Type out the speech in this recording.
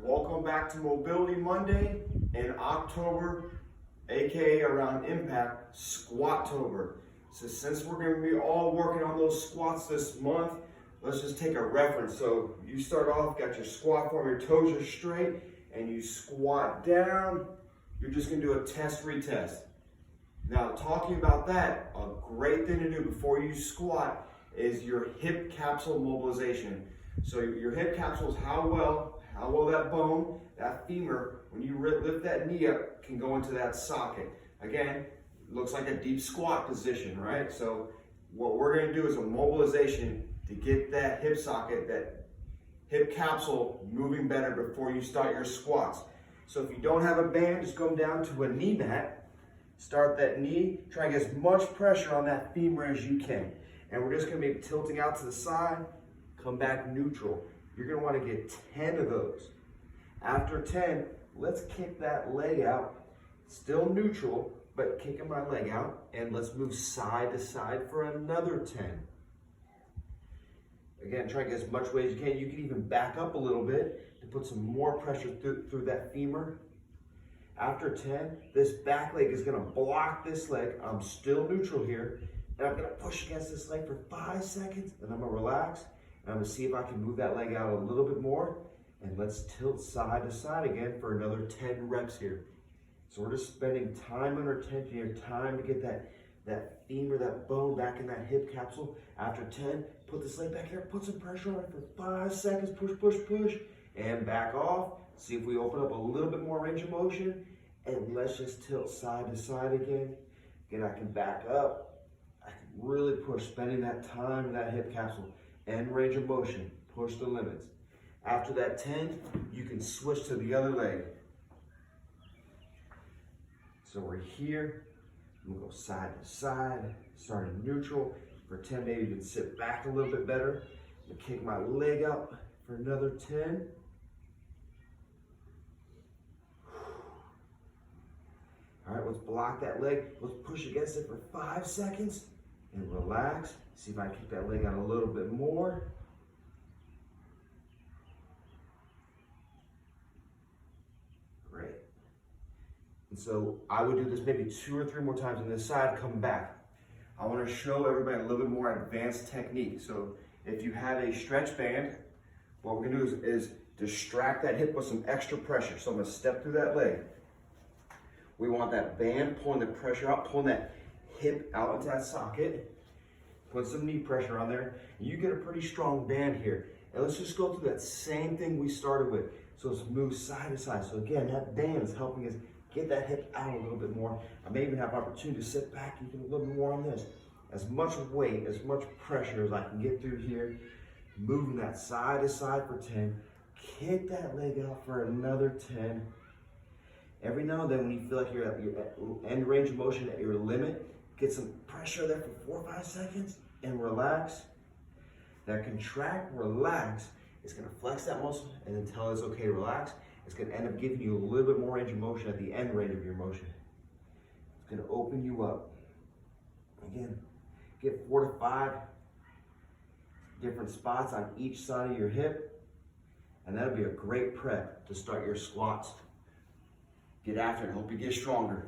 Welcome back to Mobility Monday in October, aka around Impact, Squatober. So since we're going to be all working on those squats this month, let's just take a reference. So you start off, got your squat form, your toes are straight, and you squat down. You're just going to do a test retest. Now, talking about that, a great thing to do before you squat is your hip capsule mobilization. So your hip capsule is how well that bone, that femur, when you lift that knee up, can go into that socket. Again, it looks like a deep squat position, right? So what we're going to do is a mobilization to get that hip socket, that hip capsule moving better before you start your squats. So if you don't have a band, just go down to a knee mat, start that knee, try and get as much pressure on that femur as you can. And we're just going to be tilting out to the side, come back neutral. You're going to want to get 10 of those. After 10, let's kick that leg out. Still neutral, but kicking my leg out. And let's move side to side for another 10. Again, try to get as much weight as you can. You can even back up a little bit to put some more pressure through that femur. After 10, this back leg is going to block this leg. I'm still neutral here. And I'm going to push against this leg for 5 seconds. And I'm going to relax. And I'm going to see if I can move that leg out a little bit more. And let's tilt side to side again for another 10 reps here. So we're just spending time under tension here, time to get that femur, that bone back in that hip capsule. After 10, put this leg back here, put some pressure on it for 5 seconds, push, push, push, and back off. See if we open up a little bit more range of motion. And let's just tilt side to side again. Again, I can back up. I can really push, spending that time in that hip capsule. And range of motion, push the limits. After that 10, you can switch to the other leg. So we're here, we'll go side to side, starting neutral. For 10, maybe you can sit back a little bit better. I'll kick my leg up for another 10. All right, let's block that leg. Let's push against it for 5 seconds and relax. See if I can kick that leg out a little bit more. Great. And so I would do this maybe 2 or 3 more times on this side, coming back. I want to show everybody a little bit more advanced technique. So if you have a stretch band, what we're going to do is distract that hip with some extra pressure. So I'm going to step through that leg. We want that band pulling the pressure out, pulling that hip out into that socket. Put some knee pressure on there. You get a pretty strong band here. And let's just go through that same thing we started with. So let's move side to side. So again, that band is helping us get that hip out a little bit more. I may even have opportunity to sit back and get a little bit more on this. As much weight, as much pressure as I can get through here. Moving that side to side for 10. Kick that leg out for another 10. Every now and then when you feel like you're at your end range of motion at your limit, get some pressure there for 4 or 5 seconds and relax. That contract, relax, it's going to flex that muscle and then tell us okay to relax. It's going to end up giving you a little bit more range of motion at the end range of your motion. It's going to open you up. Again, get 4 to 5 different spots on each side of your hip, and that'll be a great prep to start your squats. Get after it. Hope you get stronger.